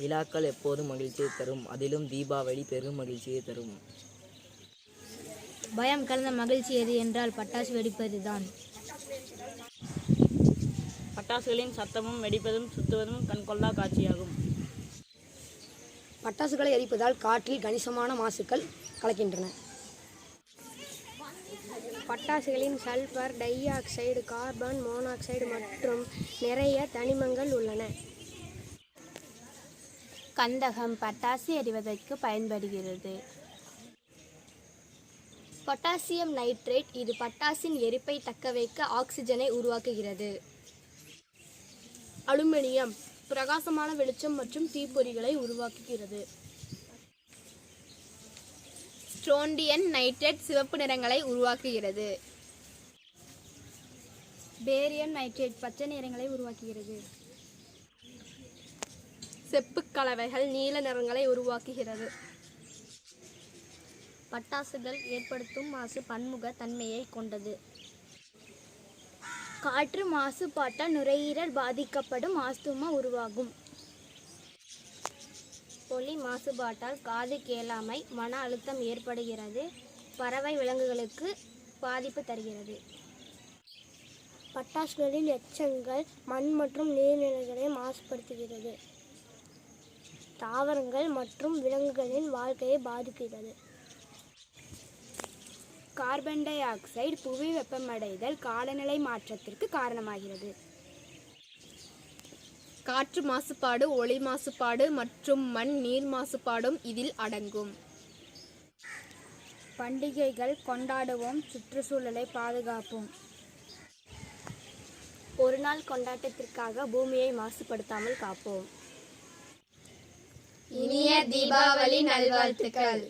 விழாக்கள் எப்போதும் மகிழ்ச்சியை தரும், அதிலும் தீபாவளி பெரும் மகிழ்ச்சியை தரும். பயம் கலந்த மகிழ்ச்சி எது என்றால் பட்டாசு வெடிப்பதுதான். பட்டாசுகளின் சத்தமும் வெடிப்பதும் சுத்துவதும் கண்கொள்ளா காட்சியாகும். பட்டாசுகளை எரிப்பதால் காற்றில் கணிசமான மாசுக்கள் கலக்கின்றன. பட்டாசுகளின் sulphur dioxide, carbon monoxide மற்றும் நிறைய தனிமங்கள் உள்ளன. கந்தகம் பட்டாசு எரிவதற்கு பயன்படுகிறது. பொட்டாசியம் நைட்ரேட், இது பட்டாசின் எரிப்பை தக்கவைக்க ஆக்சிஜனை உருவாக்குகிறது. அலுமினியம் பிரகாசமான வெளிச்சம் மற்றும் தீப்பொறிகளை உருவாக்குகிறது. ஸ்ட்ரோண்டியம் நைட்ரேட் சிவப்பு நிறங்களை உருவாக்குகிறது. பேரியம் நைட்ரேட் பச்சை நிறங்களை உருவாக்குகிறது. செப்பு கலவைகள் நீல நிறங்களை உருவாக்குகிறது. பட்டாசுகள் ஏற்படுத்தும் மாசு பன்முக தன்மையை கொண்டது. காற்று மாசுபாட்டால் நுரையீரல் பாதிக்கப்படும், ஆஸ்துமா உருவாகும். ஒலி மாசுபாட்டால் காது கேளாமை, மன அழுத்தம் ஏற்படுகிறது. பறவை விலங்குகளுக்கு பாதிப்பு தருகிறது. பட்டாசுகளின் எச்சங்கள் மண் மற்றும் நீர்நிலைகளை மாசுபடுத்துகிறது. தாவரங்கள் மற்றும் விலங்குகளின் வாழ்க்கையை பாதிக்கிறது. கார்பன் டை ஆக்சைடு புவி வெப்பமடைதல் காலநிலை மாற்றத்திற்கு காரணமாகிறது. காற்று மாசுபாடு, ஒளி மாசுபாடு மற்றும் மண் நீர் மாசுபாடும் இதில் அடங்கும். பண்டிகைகள் கொண்டாடுவோம், சுற்றுச்சூழலை பாதுகாப்போம். ஒரு நாள் கொண்டாட்டத்திற்காக பூமியை மாசுபடுத்தாமல் காப்போம். இனிய தீபாவளி நல்வாழ்த்துக்கள்.